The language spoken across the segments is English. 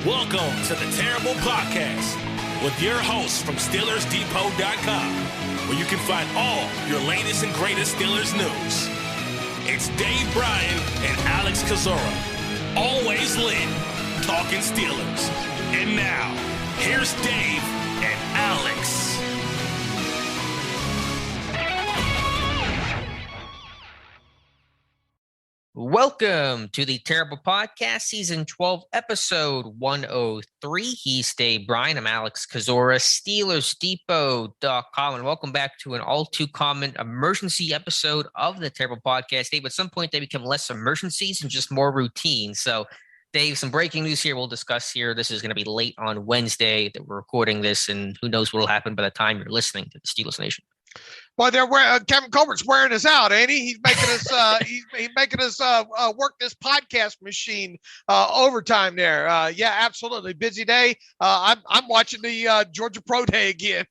Welcome to the Terrible Podcast with your hosts from SteelersDepot.com, where you can find all your latest and greatest Steelers news. It's Dave Bryan and Alex Kozora, always lit, talking Steelers. And now, here's Dave and Alex. Welcome to the Terrible Podcast, Season 12, Episode 103. He's Dave Bryan. I'm Alex Kozora, SteelersDepot.com, and welcome back to an all-too-common emergency episode of the Terrible Podcast. Dave, at some point, they become less emergencies and just more routine. So, Dave, some breaking news here we'll discuss here. This is going to be late on Wednesday that we're recording this, and who knows what will happen by the time you're listening to the Steelers Nation. Well, Kevin Colbert's wearing us out, ain't he? He's making us he's making us work this podcast machine overtime there. Yeah, absolutely. Busy day. I'm watching the Georgia Pro Day again.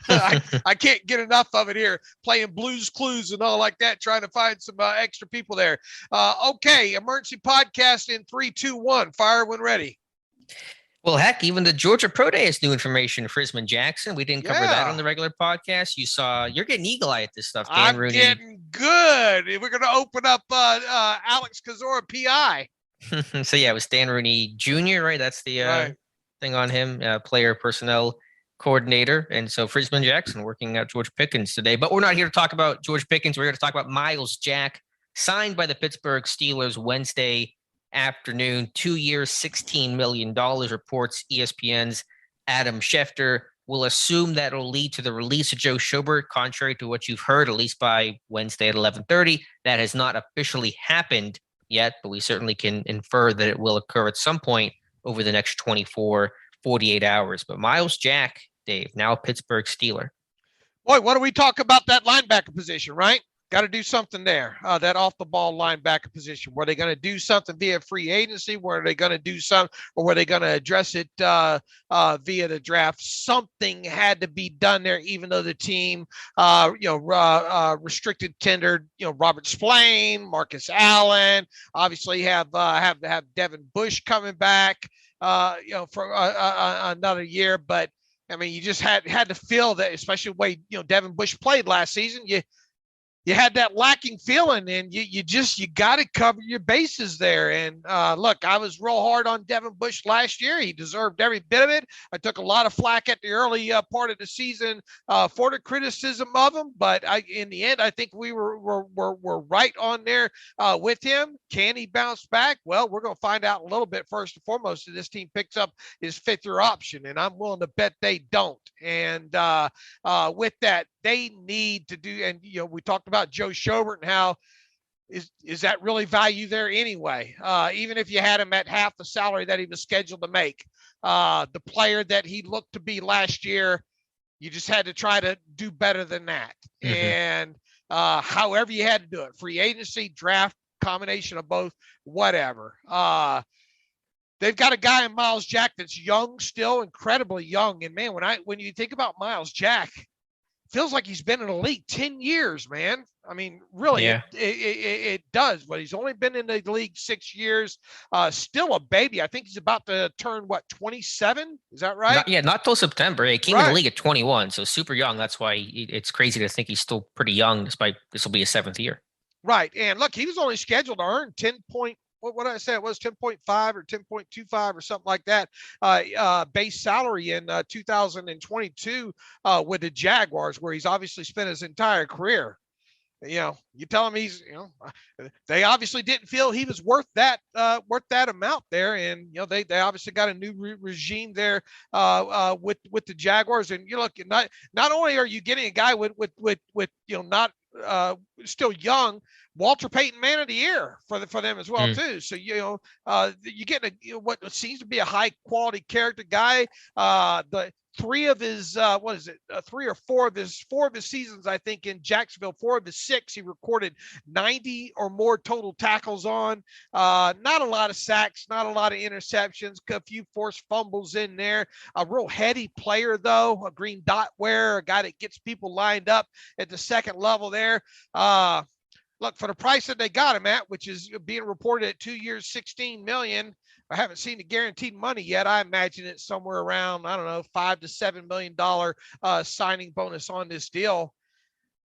I can't get enough of it here. Playing Blues Clues and all like that, trying to find some extra people there. Okay, emergency podcast in 3, 2, 1. Fire when ready. Well, heck, even the Georgia Pro Day has new information. Frisman Jackson, we didn't cover that on the regular podcast. You're getting eagle eye at this stuff, Dan I'm Rooney. Getting good. We're going to open up Alex Kozora PI. So, yeah, it was Dan Rooney Jr., right? That's the thing on him, player personnel coordinator. And so Frisman Jackson working out George Pickens today. But we're not here to talk about George Pickens. We're here to talk about Myles Jack, signed by the Pittsburgh Steelers Wednesday afternoon, 2 years, $16 million, reports ESPN's Adam Schefter. Will assume that will lead to the release of Joe Schobert, contrary to what you've heard, at least by Wednesday at 11:30. That has not officially happened yet, but we certainly can infer that it will occur at some point over the next 24, 48 hours. But Myles Jack, Dave, now a Pittsburgh Steeler. Boy, what do we talk about that linebacker position, right? Got to do something there, that off-the-ball linebacker position. Were they going to do something via free agency? Were they going to do something, or were they going to address it via the draft? Something had to be done there, even though the team, restricted tendered, Robert Spillane, Marcus Allen. Obviously, have Devin Bush coming back, for another year. But I mean, you just had to feel that, especially the way Devin Bush played last season. You had that lacking feeling, and you got to cover your bases there. And look, I was real hard on Devin Bush last year. He deserved every bit of it. I took a lot of flack at the early part of the season for the criticism of him, but in the end, I think we were right on there with him. Can he bounce back? Well, we're going to find out a little bit. First and foremost, if this team picks up his fifth-year option, and I'm willing to bet they don't. And with that, they need to do, and we talked about Joe Schobert and how is that really value there anyway? Even if you had him at half the salary that he was scheduled to make, the player that he looked to be last year, you just had to try to do better than that. Mm-hmm. And however you had to do it, free agency, draft, combination of both, whatever. They've got a guy in Myles Jack that's young, still incredibly young. And man, when you think about Myles Jack, feels like he's been in the league 10 years, man. I mean, really, yeah. It does. But he's only been in the league 6 years. Still a baby. I think he's about to turn, 27? Is that right? Not till September. He came in the league at 21, so super young. That's why it's crazy to think he's still pretty young, despite this will be his 7th year. Right. And look, he was only scheduled to earn 10.5 or 10.25 or something like that base salary in 2022 with the Jaguars, where he's obviously spent his entire career. You tell him he's, they obviously didn't feel he was worth that amount there. And, they obviously got a new regime there with the Jaguars. And not only are you getting a guy with not still young, Walter Payton Man of the Year for them as well too. So you get what seems to be a high quality character guy. The 3 of his 3 or 4 of his seasons, I think, in Jacksonville, 4 of his 6, he recorded 90 or more total tackles on. Not a lot of sacks, not a lot of interceptions, a few forced fumbles in there. A real heady player, though, a green dot wearer, a guy that gets people lined up at the second level there. Look, for the price that they got him at, which is being reported at 2 years, $16 million, I haven't seen the guaranteed money yet. I imagine it's somewhere around, I don't know, $5 to $7 million signing bonus on this deal.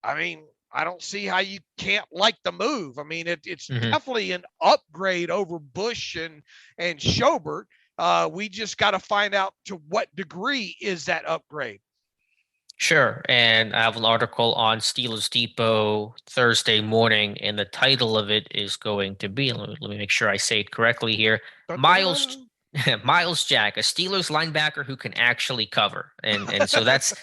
I mean, I don't see how you can't like the move. I mean, it's definitely an upgrade over Bush and Schobert. We just got to find out to what degree is that upgrade. Sure. And I have an article on Steelers Depot Thursday morning, and the title of it is going to be, let me make sure I say it correctly here. Myles Jack, a Steelers linebacker who can actually cover. And so that's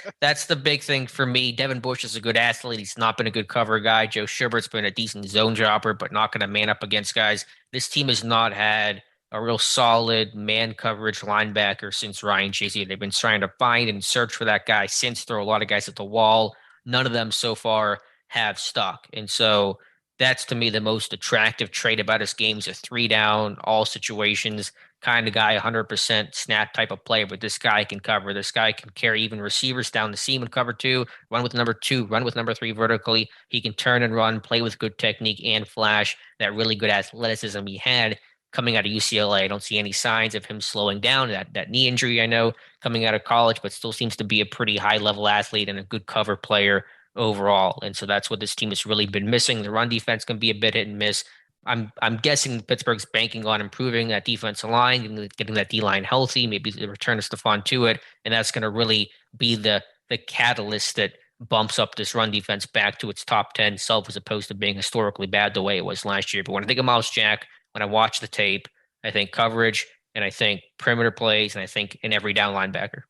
the big thing for me. Devin Bush is a good athlete. He's not been a good cover guy. Joe Schubert's been a decent zone jobber, but not going to man up against guys. This team has not had a real solid man coverage linebacker since Ryan Shazier. They've been trying to find and search for that guy since, throw a lot of guys at the wall. None of them so far have stuck. And so that's, to me, the most attractive trait about his game. He's a 3-down, all situations kind of guy, 100% snap type of player, but this guy can cover. This guy can carry even receivers down the seam and cover 2, run with number 2, run with number 3 vertically. He can turn and run, play with good technique and flash, that really good athleticism he had coming out of UCLA. I don't see any signs of him slowing down. That knee injury, I know, coming out of college, but still seems to be a pretty high-level athlete and a good cover player overall. And so that's what this team has really been missing. The run defense can be a bit hit and miss. I'm guessing Pittsburgh's banking on improving that defensive line, getting that D-line healthy, maybe the return of Stephon Tuitt, and that's going to really be the catalyst that bumps up this run defense back to its top 10 self, as opposed to being historically bad the way it was last year. But when I think of Myles Jack, when I watch the tape, I think coverage, and I think perimeter plays, and I think an every down linebacker.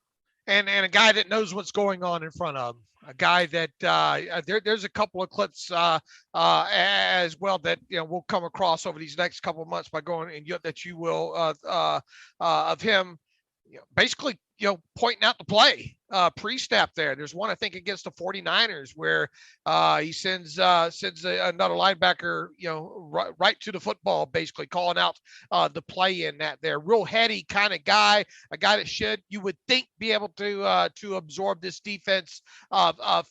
And a guy that knows what's going on in front of him. A guy that there's a couple of clips as well that we'll come across over these next couple of months by going and that you will of him basically pointing out the play pre-snap there. There's one I think against the 49ers where he sends another linebacker right to the football, basically calling out the play in that there. Real heady kind of guy, a guy that you would think be able to absorb this defense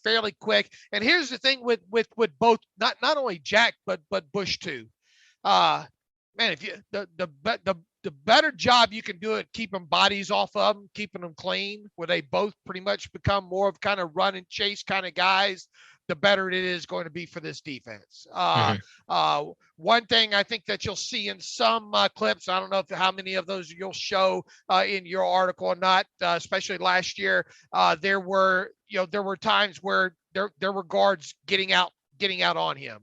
fairly quick. And here's the thing with both not only Jack but Bush too. Man, if you the better job you can do it keeping bodies off of them, keeping them clean, where they both pretty much become more of kind of run and chase kind of guys, the better it is going to be for this defense. One thing I think that you'll see in some clips, I don't know how many of those you'll show in your article or not, especially last year, there were times where there were guards getting out on him,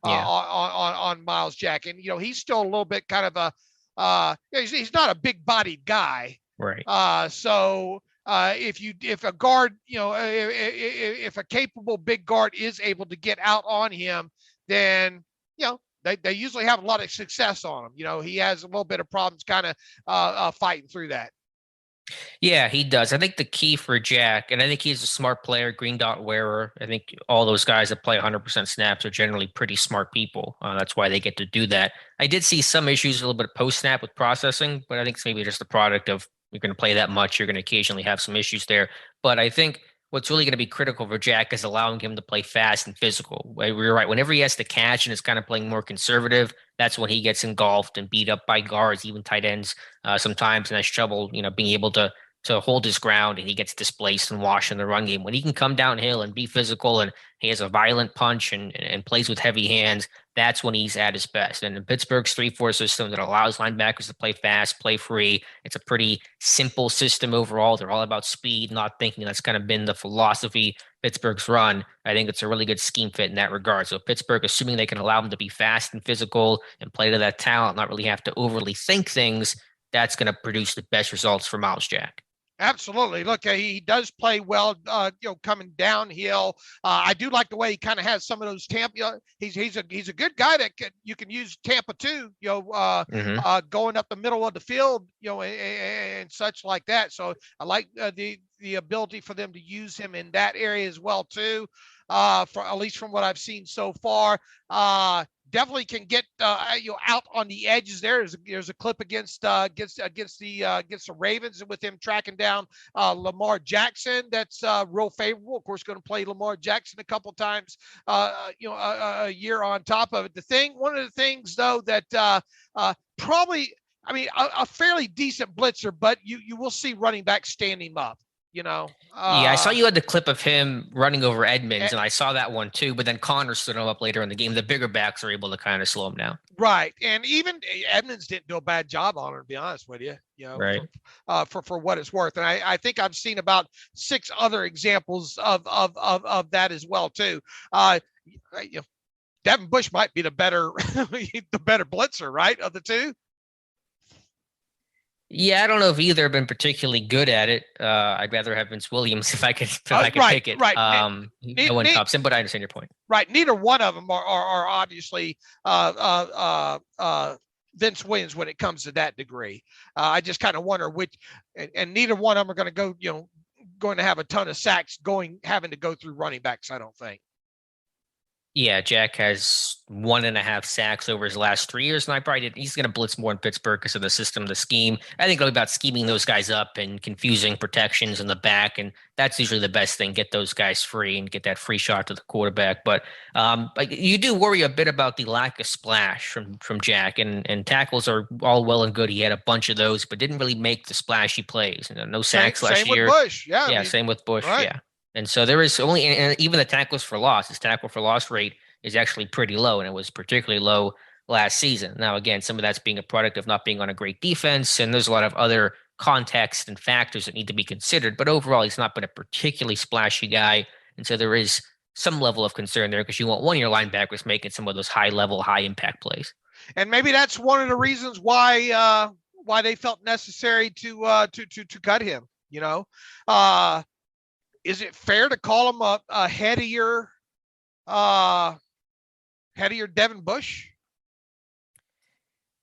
on Myles Jack. And, he's still a little bit kind of a, he's not a big bodied guy. Right. So if a guard, if a capable big guard is able to get out on him, then, they usually have a lot of success on him. He has a little bit of problems kind of fighting through that. Yeah, he does. I think the key for Jack, and I think he's a smart player, green dot wearer. I think all those guys that play 100% snaps are generally pretty smart people. That's why they get to do that. I did see some issues a little bit post-snap with processing, but I think it's maybe just the product of you're going to play that much. You're going to occasionally have some issues there. But I think what's really going to be critical for Jack is allowing him to play fast and physical. You're right. Whenever he has to catch and is kind of playing more conservative, that's when he gets engulfed and beat up by guards, even tight ends sometimes, and has trouble, being able to hold his ground, and he gets displaced and washed in the run game. When he can come downhill and be physical, and he has a violent punch and plays with heavy hands, that's when he's at his best. And in Pittsburgh's 3-4 system that allows linebackers to play fast, play free, it's a pretty simple system overall. They're all about speed, not thinking. That's kind of been the philosophy Pittsburgh's run. I think it's a really good scheme fit in that regard. So Pittsburgh, assuming they can allow him to be fast and physical and play to that talent, not really have to overly think things, that's going to produce the best results for Myles Jack. Absolutely. Look, he does play well, coming downhill. I do like the way he kind of has some of those Tampa. He's a good guy that you can use Tampa too, going up the middle of the field, and such like that. So I like the ability for them to use him in that area as well too. For at least from what I've seen so far. Definitely can get out on the edges. There's a clip against the Ravens, and with him tracking down Lamar Jackson, that's real favorable. Of course, going to play Lamar Jackson a couple times a year on top of it. One of the things though that probably I mean, a fairly decent blitzer, but you will see running back stand him up. Yeah, I saw you had the clip of him running over Edmonds, and I saw that one too. But then Connor stood him up later in the game. The bigger backs are able to kind of slow him down. Right, and even Edmonds didn't do a bad job on her, to be honest with you. Right. For what it's worth, and I think I've seen about 6 other examples of that as well too. Devin Bush might be the better blitzer, right, of the two. Yeah, I don't know if either have been particularly good at it. I'd rather have Vince Williams if I could pick it. Right. No one tops him, but I understand your point. Right. Neither one of them are obviously Vince Williams when it comes to that degree. I just kind of wonder which, and neither one of them are going to go, going to have a ton of sacks having to go through running backs, I don't think. Yeah, Jack has 1.5 sacks over his last 3 years, and he's going to blitz more in Pittsburgh because of the system, the scheme. I think it'll be about scheming those guys up and confusing protections in the back, and that's usually the best thing. Get those guys free and get that free shot to the quarterback. But you do worry a bit about the lack of splash from Jack, and tackles are all well and good. He had a bunch of those, but didn't really make the splashy plays. No sacks last year. Same with Bush. Yeah, same with Bush. Right. Yeah. And so there is only, and even the tackles for loss, his tackle for loss rate is actually pretty low, and it was particularly low last season. Now, again, some of that's being a product of not being on a great defense, and there's a lot of other context and factors that need to be considered. But overall, he's not been a particularly splashy guy, and so there is some level of concern there because you want one of your linebackers making some of those high-level, high-impact plays. And maybe that's one of the reasons why they felt necessary to cut him. Is it fair to call him a headier Devin Bush?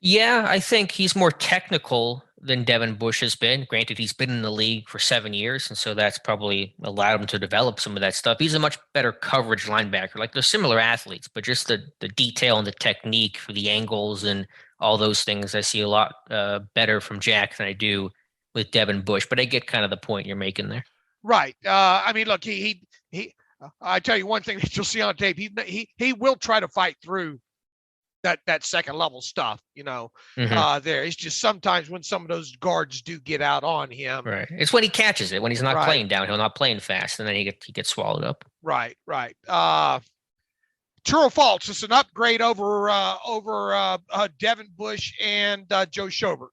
Yeah, I think he's more technical than Devin Bush has been. Granted, he's been in the league for 7 years, and so that's probably allowed him to develop some of that stuff. He's a much better coverage linebacker. Like, they're similar athletes, but just the detail and the technique for the angles and all those things, I see a lot better from Jack than I do with Devin Bush. But I get kind of the point you're making there. Right. I mean, look, he I tell you one thing that you'll see on tape. He will try to fight through that second level stuff. There. It's just sometimes when some of those guards do get out on him. Right. It's when he catches it, when he's not playing downhill, not playing fast, and then he gets swallowed up. Right. True or false? It's an upgrade over Devin Bush and Joe Schobert.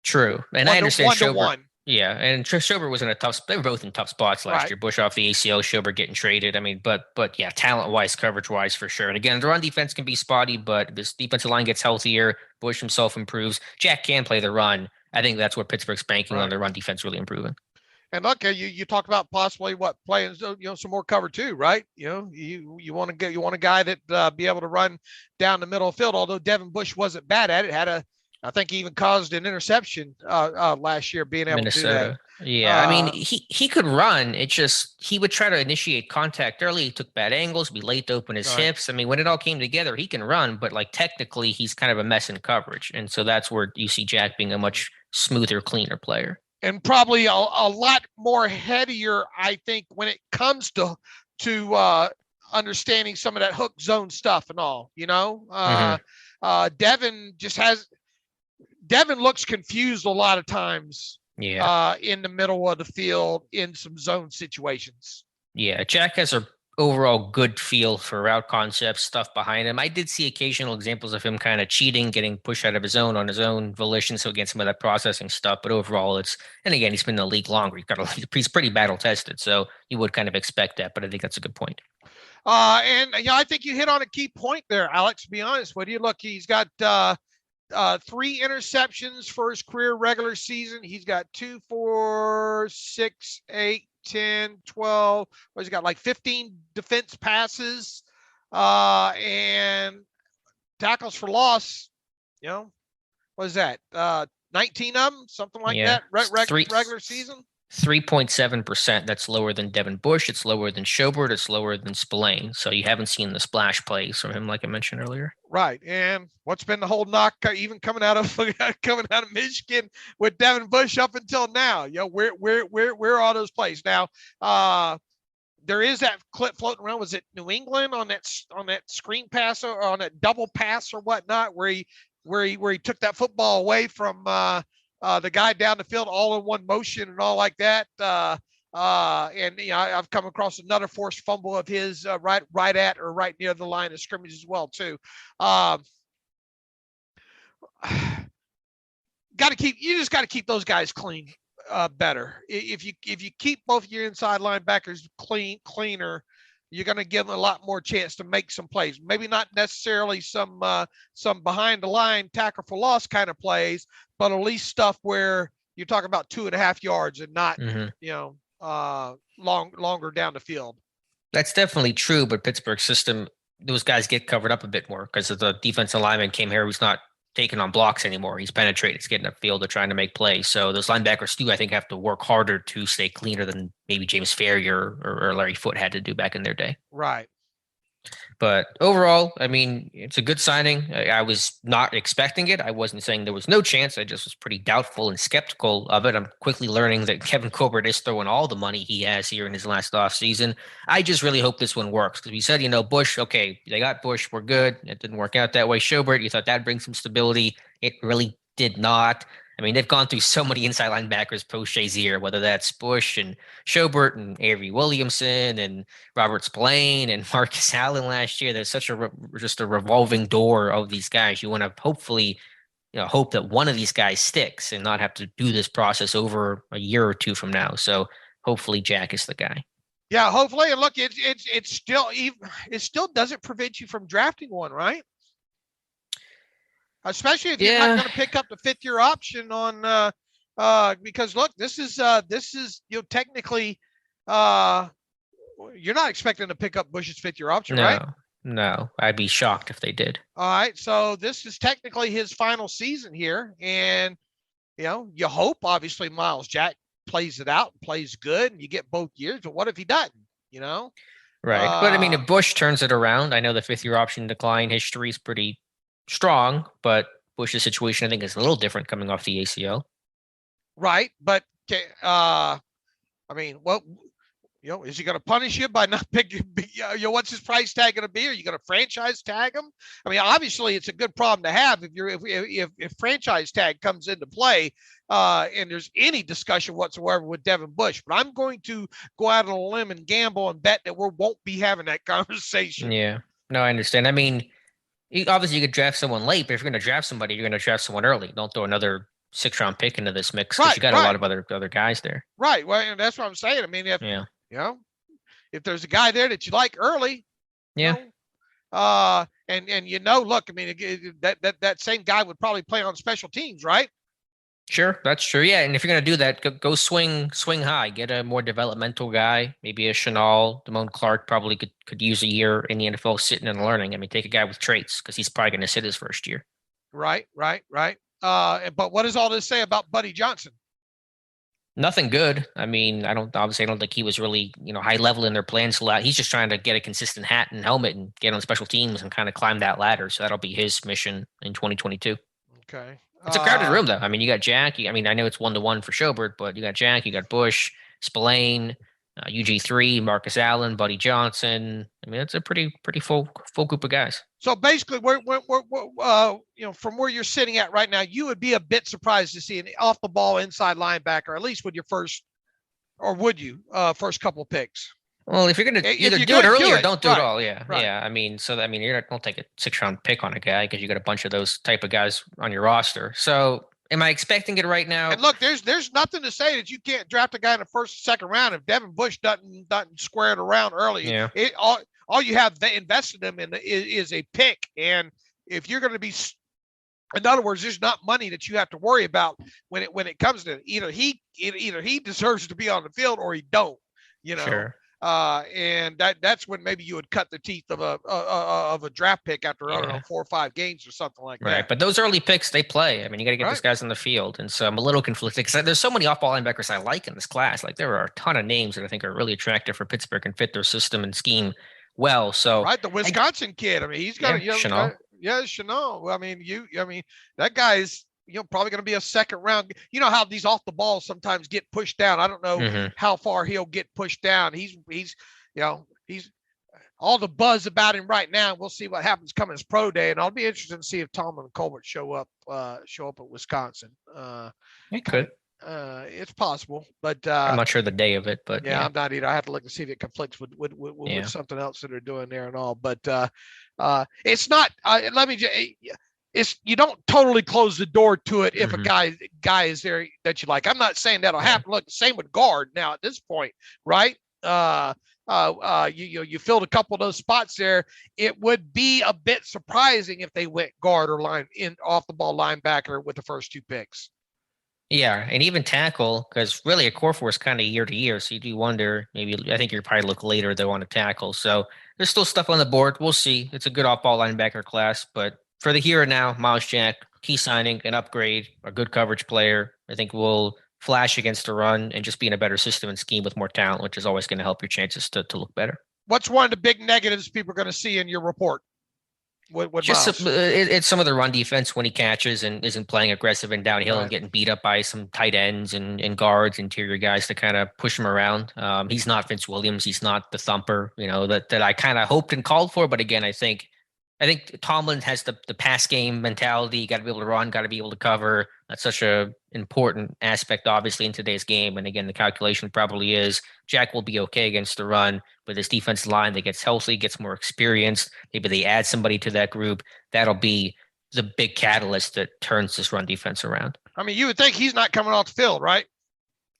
True, and I understand Schobert. 1-to-1. Yeah, and Schobert was in they were both in tough spots last year. Bush off the ACL, Schobert getting traded. I mean, but yeah, talent-wise, coverage-wise, for sure. And again, the run defense can be spotty, but this defensive line gets healthier. Bush himself improves. Jack can play the run. I think that's where Pittsburgh's banking on their run defense really improving. And look, you talk about possibly playing some more cover too, right? You want a guy that be able to run down the middle of the field. Although Devin Bush wasn't bad at it, I think he even caused an interception last year being able Minnesota. to do that. Yeah, I mean, he could run. It just, he would try to initiate contact early. He took bad angles, be late to open his hips. I mean, when it all came together, he can run, but technically he's kind of a mess in coverage. And so that's where you see Jack being a much smoother, cleaner player. And probably a lot more headier, I think, when it comes to understanding some of that hook zone stuff and all, Devin looks confused a lot of times in the middle of the field in some zone situations. Yeah, Jack has a overall good feel for route concepts, stuff behind him. I did see occasional examples of him kind of cheating, getting pushed out of his zone on his own volition. So again, some of that processing stuff, but overall and again, he's been in the league longer. He's pretty battle tested. So you would kind of expect that, but I think that's a good point. And I think you hit on a key point there, Alex, to be honest with you. Look, he's got 3 interceptions for his career regular season. He's got 2, 4, 6, 8, 10, 12. He's got 15 defense passes and tackles for loss. What is that? 19 of them, something like that. Regular season. 3.7%. That's lower than Devin Bush. It's lower than Schobert. It's lower than Spillane. So you haven't seen the splash plays from him, like I mentioned earlier. Right. And what's been the whole knock, even coming out of Michigan with Devin Bush up until now? Where are all those plays now? There is that clip floating around. Was it New England on that screen pass or on that double pass or whatnot, where he where he took that football away from the guy down the field all in one motion and all like that. And I've come across another forced fumble of his right at or right near the line of scrimmage as well too. You just got to keep those guys clean better. If you keep both your inside linebackers cleaner, you're going to give them a lot more chance to make some plays. Maybe not necessarily some behind the line tackle for loss kind of plays, but at least stuff where you're talking about 2.5 yards and not longer down the field. That's definitely true, but Pittsburgh's system, those guys get covered up a bit more because the defensive lineman came here who's not taking on blocks anymore. He's penetrated. He's getting upfield. They're trying to make plays. So those linebackers do, I think, have to work harder to stay cleaner than maybe James Ferrier or Larry Foote had to do back in their day. Right. But overall, I mean, it's a good signing. I was not expecting it. I wasn't saying there was no chance. I just was pretty doubtful and skeptical of it. I'm quickly learning that Kevin Colbert is throwing all the money he has here in his last offseason. I just really hope this one works because we said, Bush, okay, they got Bush. We're good. It didn't work out that way. Schobert, you thought that'd bring some stability. It really did not. I mean, they've gone through so many inside linebackers post-Shazier, whether that's Bush and Schobert and Avery Williamson and Robert Spillane and Marcus Allen last year. There's such just a revolving door of these guys. You want to hopefully, hope that one of these guys sticks and not have to do this process over a year or two from now. So hopefully Jack is the guy. Yeah, hopefully. And look, it still doesn't prevent you from drafting one, right? Especially if you're not going to pick up the 5th-year option on, because look, this is technically, you're not expecting to pick up Bush's 5th-year option, right? No, I'd be shocked if they did. All right, so this is technically his final season here, and you hope obviously Myles Jack plays it out, plays good, and you get both years. But what if he doesn't? Right, but I mean, if Bush turns it around, I know the 5th-year option decline history is pretty strong, but Bush's situation I think is a little different coming off the ACL. Right, but I mean, what is he going to punish you by not picking? What's his price tag going to be? Are you going to franchise tag him? I mean, obviously, it's a good problem to have if franchise tag comes into play, and there's any discussion whatsoever with Devin Bush. But I'm going to go out on a limb and gamble and bet that we won't be having that conversation. Yeah, no, I understand. I mean, obviously, you could draft someone late, but if you're going to draft somebody, you're going to draft someone early. Don't throw another 6th-round pick into this mix because you got a lot of other guys there. Right. Well, and that's what I'm saying. I mean, if there's a guy there that you like early, and look, I mean, that same guy would probably play on special teams, right? Sure, that's true. Yeah, and if you're going to do that, go swing high. Get a more developmental guy, maybe a Chenal. Damone Clark probably could use a year in the NFL sitting and learning. I mean, take a guy with traits because he's probably going to sit his first year. Right. But what does all this say about Buddy Johnson? Nothing good. I mean, I don't think he was really, high level in their plans a lot. He's just trying to get a consistent hat and helmet and get on special teams and kind of climb that ladder. So that'll be his mission in 2022. Okay. It's a crowded room, though. I mean, you got Jack. I know it's 1-1 for Schobert, but you got Jack, you got Bush, Spillane, UG3, Marcus Allen, Buddy Johnson. I mean, it's a pretty full group of guys. So basically, we're from where you're sitting at right now, you would be a bit surprised to see an off the ball inside linebacker, at least with your first couple picks. Well, if you're going to either do it early or don't do it all, yeah. I mean, you don't take a 6th-round pick on a guy because you got a bunch of those type of guys on your roster. So, am I expecting it right now? And look, there's nothing to say that you can't draft a guy in the 1st or 2nd round if Devin Bush doesn't square it around early. Yeah. All you have invested him in is a pick, and if you're going to be, in other words, there's not money that you have to worry about when it comes to it. Either he deserves to be on the field or he don't. Sure. And that's when maybe you would cut the teeth of a draft pick after 4 or 5 games or something like that. Right, but those early picks they play. I mean, you got to get these guys on the field, and so I'm a little conflicted because there's so many off-ball linebackers I like in this class. Like there are a ton of names that I think are really attractive for Pittsburgh and fit their system and scheme well. So the Wisconsin kid. I mean, he's got Chenal. Chenal. Well, I mean, that guy's probably going to be a 2nd round. You know how these off the ball sometimes get pushed down. I don't know how far he'll get pushed down. He's all the buzz about him right now. We'll see what happens coming his pro day, and I'll be interested to see if Tomlin and Colbert show up at Wisconsin. It could. It's possible, but I'm not sure the day of it, but yeah, I'm not either. I have to look and see if it conflicts with something else that they're doing there and all. But it's not. Let me just. It's you don't totally close the door to it if a guy is there that you like. I'm not saying that'll happen. Look, same with guard now at this point, right? You filled a couple of those spots there. It would be a bit surprising if they went guard or line in off the ball linebacker with the first 2 picks. Yeah, and even tackle, because really a core force kind of year to year. So you do wonder, maybe I think you're probably look later they want to tackle. So there's still stuff on the board. We'll see. It's a good off-ball linebacker class, but for the here and now, Myles Jack, key signing, an upgrade, a good coverage player. I think will flash against the run and just be in a better system and scheme with more talent, which is always going to help your chances to look better. What's one of the big negatives people are going to see in your report? What just it's some of the run defense when he catches and isn't playing aggressive and downhill and getting beat up by some tight ends and guards, interior guys to kind of push him around. He's not Vince Williams. He's not the thumper, that I kind of hoped and called for. But again, I think Tomlin has the pass game mentality. You got to be able to run, got to be able to cover. That's such a important aspect, obviously, in today's game. And again, the calculation probably is Jack will be okay against the run, but this defensive line that gets healthy, gets more experienced. Maybe they add somebody to that group. That'll be the big catalyst that turns this run defense around. I mean, you would think he's not coming off the field, right?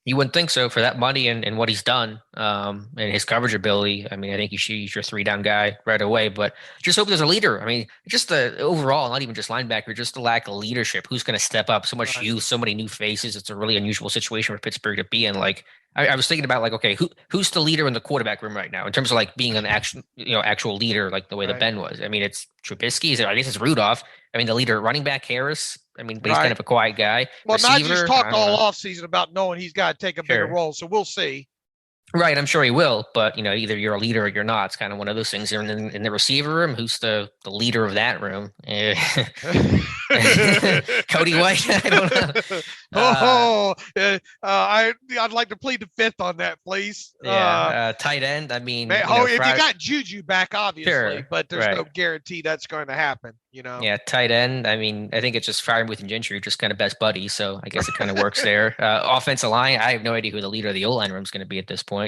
You wouldn't think so for that money and what he's done and his coverage ability. I mean, I think you should use your 3-down guy right away, but just hope there's a leader. I mean, just the overall, not even just linebacker, just the lack of leadership. Who's going to step up? So much youth, so many new faces. It's a really unusual situation for Pittsburgh to be in. Like, I was thinking about okay, who's the leader in the quarterback room right now in terms of being an actual leader, like the way that Ben was. I mean, it's Trubisky. I guess it's Rudolph. I mean, the leader, running back Harris. I mean, but he's kind of a quiet guy. Well, Najee's talked all offseason about knowing he's got to take a bigger role, so we'll see. Right, I'm sure he will, but either you're a leader or you're not. It's kind of one of those things. In the receiver room, who's the leader of that room? Cody White. I don't know. I'd like to plead the fifth on that, please. Tight end. I mean, if you got Juju back, obviously, but there's no guarantee that's going to happen. Yeah, tight end. I mean, I think it's just Freiermuth and Gentry, just kind of best buddies. So I guess it kind of works there. Offensive line. I have no idea who the leader of the O-line room is going to be at this point.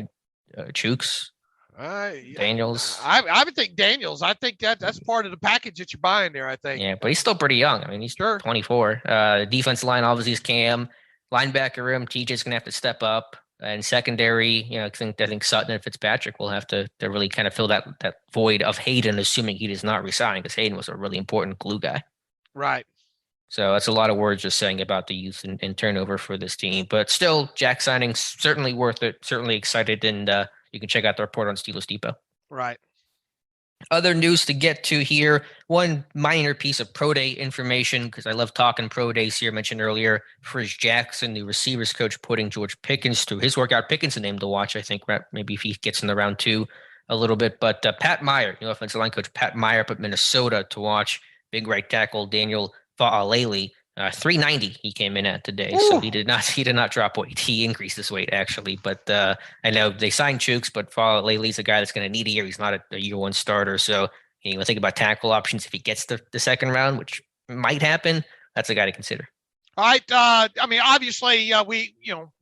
Chooks. Daniels. I would think Daniels. I think that's part of the package that you're buying there, I think. Yeah, but he's still pretty young. I mean, he's 24. Defensive line, obviously, is Cam. Linebacker room, TJ's going to have to step up. And secondary, I think Sutton and Fitzpatrick will have to really kind of fill that void of Hayden, assuming he does not resign, because Hayden was a really important glue guy. Right. So that's a lot of words just saying about the youth and turnover for this team. But still, Jack signing, certainly worth it, certainly excited, and you can check out the report on Steelers Depot. Right. Other news to get to here. One minor piece of pro day information, because I love talking pro days here. I mentioned earlier, Frizz Jackson, the receivers coach, putting George Pickens through his workout. Pickens a name to watch, I think, maybe if he gets in the round 2 a little bit. But Pat Meyer, offensive line coach Pat Meyer up at Minnesota to watch. Big right tackle Daniel Fa'alele. 390 he came in at today. Ooh. So he did not drop weight. He increased his weight actually, but I know they signed Chooks, but Fa'alele's a guy that's going to need a year. He's not a year 1 starter. So think about tackle options if he gets the second round, which might happen. That's a guy to consider. All right. I mean, obviously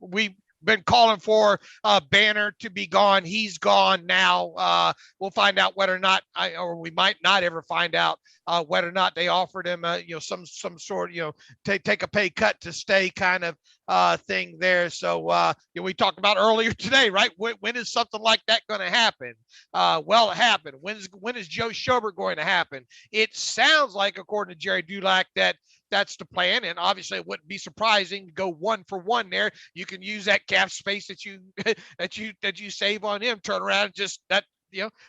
we've been calling for Banner to be gone. He's gone now. We'll find out whether or not, or we might not ever find out whether or not they offered him, some sort, take a pay cut to stay kind of thing there. So we talked about earlier today, right? When is something like that going to happen? Well, it happened. When is Joe Schobert going to happen? It sounds like, according to Jerry Dulac, that's the plan, and obviously it wouldn't be surprising to go 1 for 1 there. You can use that cap space that you save on him, turn around and just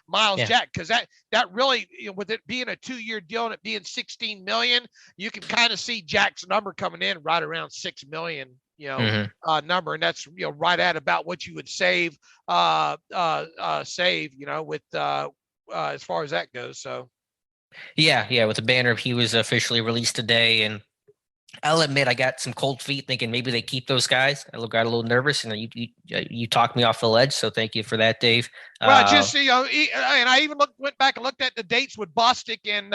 Myles Jack, because that really, with it being a 2-year deal and it being $16 million, you can kind of see Jack's number coming in right around $6 million. Number, and that's right at about what you would save with as far as that goes. So. Yeah, with the Banner, he was officially released today, and I'll admit I got some cold feet thinking maybe they keep those guys. I got a little nervous, and you talked me off the ledge. So thank you for that, Dave. Well, just and I even went back and looked at the dates with Bostic and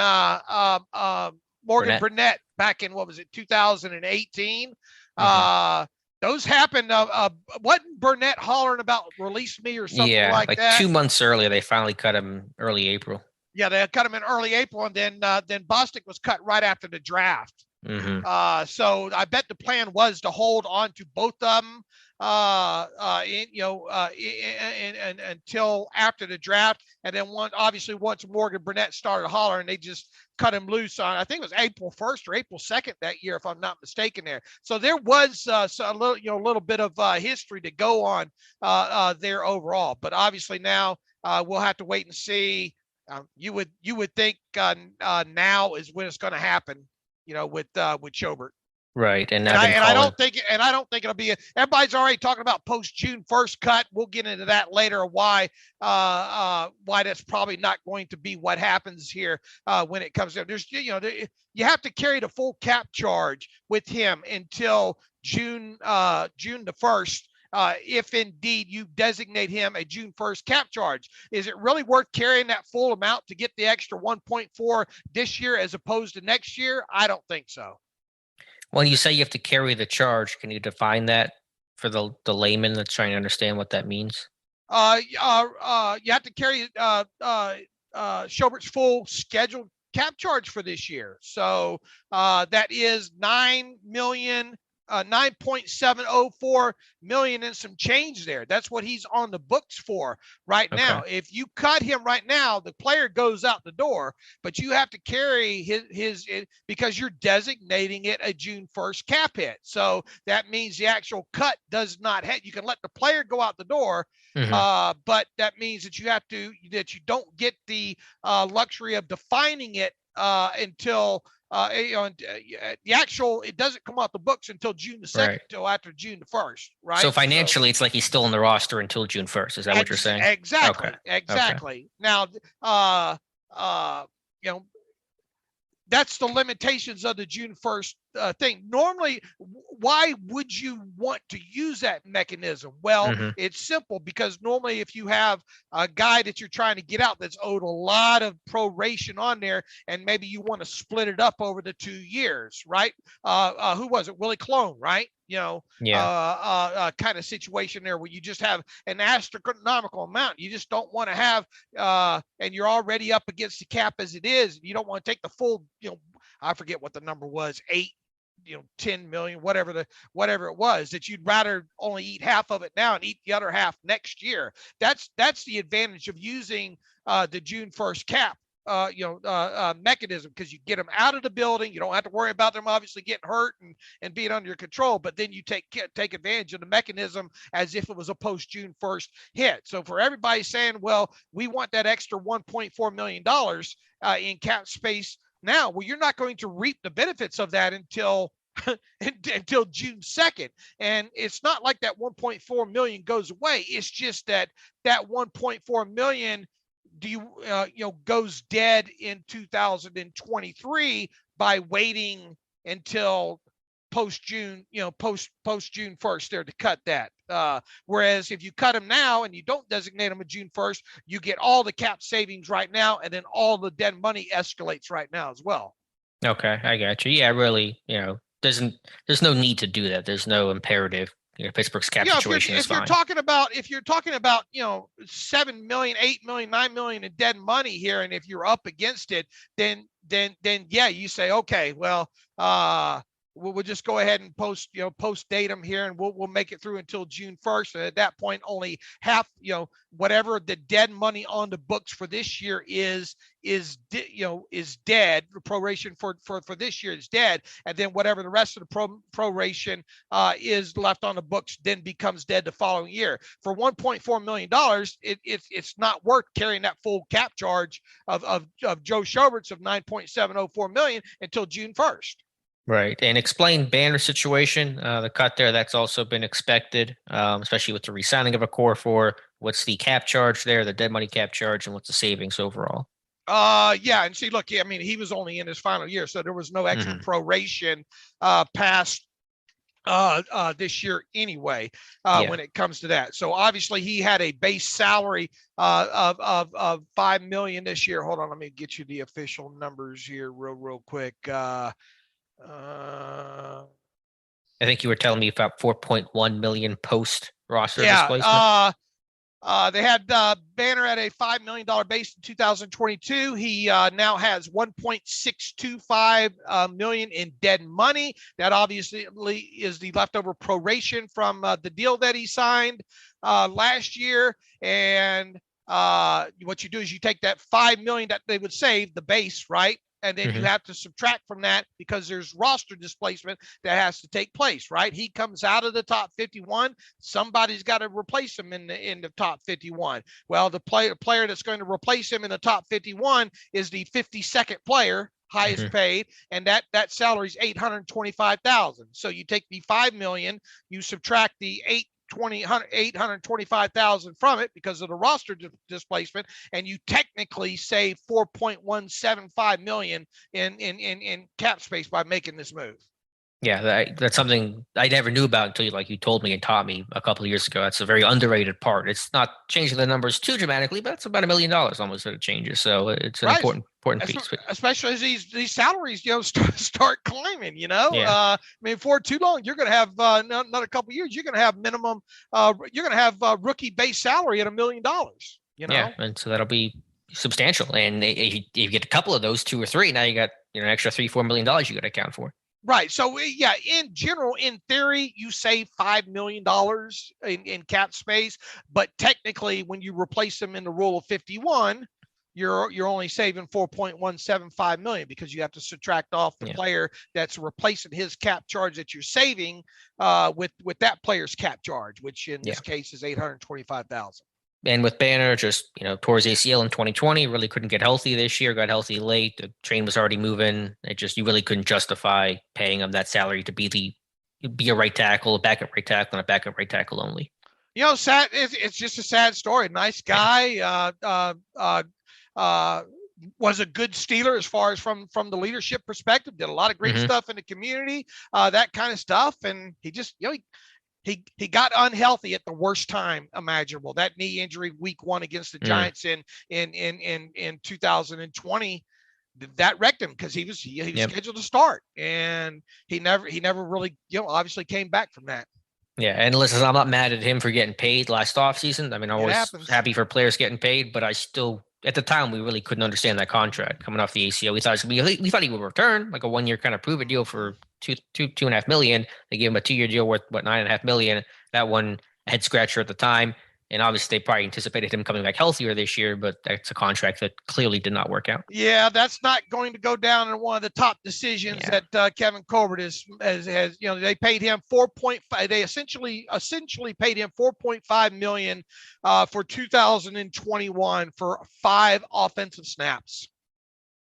Morgan Burnett back in, what was it, 2018. Mm-hmm. Those happened. Wasn't Burnett hollering about release me or something like that? Yeah, like 2 months earlier, they finally cut him early April. Yeah, they cut him in early April, and then Bostic was cut right after the draft. Mm-hmm. So I bet the plan was to hold on to both of them, until after the draft, and then once Morgan Burnett started hollering, they just cut him loose on, I think it was April 1st or April 2nd that year, if I'm not mistaken there. So there was a little bit of history to go on there overall, but obviously now we'll have to wait and see. You would think now is when it's going to happen, with Schobert. Right. And I don't think it'll be everybody's already talking about post June 1st cut. We'll get into that later, why that's probably not going to be what happens here when it comes to there's you have to carry the full cap charge with him until June the 1st. If indeed you designate him a June 1st cap charge. Is it really worth carrying that full amount to get the extra 1.4 this year as opposed to next year? I don't think so. When you say you have to carry the charge, can you define that for the layman that's trying to understand what that means? You have to carry Schobert's full scheduled cap charge for this year. So that is $9.704 million and some change there. That's what he's on the books for right now. If you cut him right now, the player goes out the door, but you have to carry his because you're designating it a June 1st cap hit. So that means the actual cut does not hit. You can let the player go out the door, but that means that you don't get the luxury of defining it until the actual, it doesn't come off the books until June the 2nd, until after June the 1st, right? So financially, it's like he's still in the roster until June 1st. Is that what you're saying? Exactly. Exactly. Now, that's the limitations of the June 1st thing. Normally, why would you want to use that mechanism? Well, it's simple, because normally if you have a guy that you're trying to get out that's owed a lot of proration on there, and maybe you want to split it up over the 2 years, right? Who was it? Willie Clone, right? Kind of situation there where you just have an astronomical amount. You just don't want to have, and you're already up against the cap as it is. You don't want to take the full, I forget what the number was, 10 million, whatever it was, that you'd rather only eat half of it now and eat the other half next year. That's the advantage of using the June 1st cap. Mechanism, because you get them out of the building. You don't have to worry about them obviously getting hurt and being under your control, but then you take advantage of the mechanism as if it was a post June 1st hit. So for everybody saying, well, we want that extra $1.4 million in cap space now, well, you're not going to reap the benefits of that until June 2nd. And it's not like that 1.4 million goes away. It's just that 1.4 million goes dead in 2023 by waiting until post June 1st there to cut that. Whereas if you cut them now and you don't designate them a June 1st, you get all the cap savings right now, and then all the dead money escalates right now as well. Okay, I got you. Yeah, really, there's no need to do that. There's no imperative. Pittsburgh's cap situation is fine. If you're talking about 7 million, 8 million, 9 million in dead money here, and if you're up against it, then yeah, you say, okay, well, we'll just go ahead and post datum here, and we'll make it through until June 1st. And at that point, only half, whatever the dead money on the books for this year is dead. The proration for this year is dead. And then whatever the rest of the proration is left on the books then becomes dead the following year. For $1.4 million, it's not worth carrying that full cap charge of Joe Schobert's of $9.704 million until June 1st. Right. And explain Banner situation, the cut there, that's also been expected, especially with the re-signing of a core 4. What's the cap charge there, the dead money cap charge, and what's the savings overall? Yeah, and see, look, I mean, he was only in his final year, so there was no extra proration past this year anyway, when it comes to that. So obviously he had a base salary of $5 million this year. Hold on, let me get you the official numbers here real quick. I think you were telling me about 4.1 million post roster displacement. They had Banner at a $5 million base in 2022. He now has $1.625 million in dead money. That obviously is the leftover proration from the deal that he signed last year. And what you do is you take that $5 million that they would save, the base, right? And then you have to subtract from that because there's roster displacement that has to take place, right? He comes out of the top 51. Somebody's got to replace him in the top 51. Well, the player that's going to replace him in the top 51 is the 52nd player, highest paid, and that salary is $825,000. So you take the $5 million, you subtract the $825,000 from it because of the roster displacement, and you technically save $4.175 million in cap space by making this move. Yeah, that's something I never knew about until you told me and taught me a couple of years ago. That's a very underrated part. It's not changing the numbers too dramatically, but it's about $1 million almost that it changes. So it's an important piece. Especially as these salaries, start climbing. Yeah. I mean, for too long, you're going to have not a couple of years. You're going to have minimum. You're going to have rookie base salary at $1 million. Yeah, and so that'll be substantial. And if you get a couple of those, 2 or 3, now you got an extra $3-4 million you got to account for. Right. So, yeah, in general, in theory, you save $5 million in cap space. But technically, when you replace them in the rule of 51, you're only saving $4.175 million because you have to subtract off the player that's replacing his cap charge that you're saving with that player's cap charge, which in this case is $825,000. And with Banner, just towards ACL in 2020, really couldn't get healthy this year. Got healthy late. The train was already moving. You really couldn't justify paying him that salary to be a right tackle, a backup right tackle, and a backup right tackle only. Sad. It's just a sad story. Nice guy. Was a good Steeler as far as from the leadership perspective. Did a lot of great stuff in the community. That kind of stuff, and he just He got unhealthy at the worst time imaginable. That knee injury week 1 against the Giants in 2020, that wrecked him because he was scheduled to start, and he never really obviously came back from that. Yeah, and listen, I'm not mad at him for getting paid last offseason. I mean, I'm always happy for players getting paid, but I still, at the time, we really couldn't understand that contract coming off the ACL. We thought he would return, like a 1-year kind of prove it deal for $2.5 million. They gave him a 2-year deal worth $9.5 million. That one head scratcher at the time, and obviously they probably anticipated him coming back healthier this year. But that's a contract that clearly did not work out. Yeah, that's not going to go down in one of the top decisions that Kevin Colbert has. They paid him They essentially paid him $4.5 million for 2021 for 5 offensive snaps.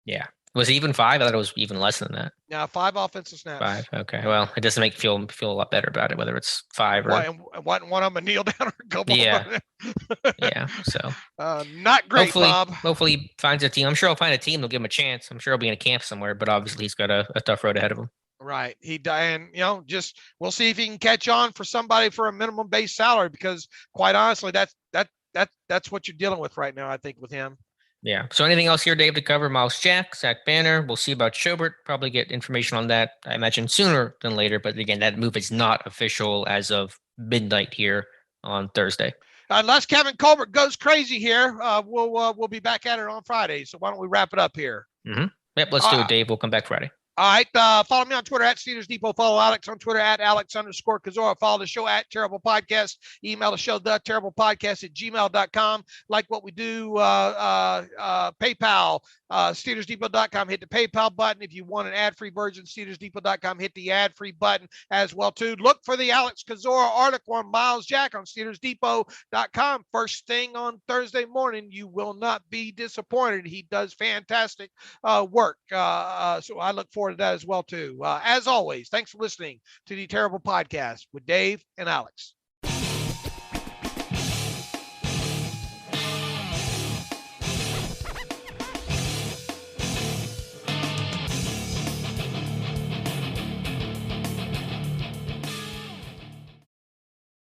Yeah. Was it even 5? I thought it was even less than that. Yeah, 5 offensive snaps. 5. Okay. Well, it doesn't make you feel a lot better about it, whether it's 5 or. One of them a kneel down or a couple. Yeah. Yeah. So. Not great, Bob. Hopefully he finds a team. I'm sure he'll find a team. They'll give him a chance. I'm sure he'll be in a camp somewhere, but obviously he's got a tough road ahead of him. Right. Just we'll see if he can catch on for somebody for a minimum base salary, because quite honestly, that's what you're dealing with right now, I think, with him. Yeah. So anything else here, Dave, to cover? Myles Jack, Zach Banner. We'll see about Schobert. Probably get information on that, I imagine, sooner than later. But again, that move is not official as of midnight here on Thursday. Unless Kevin Colbert goes crazy here, we'll be back at it on Friday. So why don't we wrap it up here? Mm-hmm. Yep, let's do it, Dave. We'll come back Friday. All right. Follow me on Twitter at Steelers Depot. Follow Alex on Twitter at Alex_Kozora. Follow the show at Terrible Podcast. Email the show, theterriblepodcast@gmail.com. Like what we do, PayPal, SteelersDepot.com. Hit the PayPal button. If you want an ad-free version, SteelersDepot.com. Hit the ad-free button as well, too. Look for the Alex Kozora article on Myles Jack on SteelersDepot.com. First thing on Thursday morning. You will not be disappointed. He does fantastic work. So I look forward to that as well, too. As always, thanks for listening to the Terrible Podcast with Dave and Alex.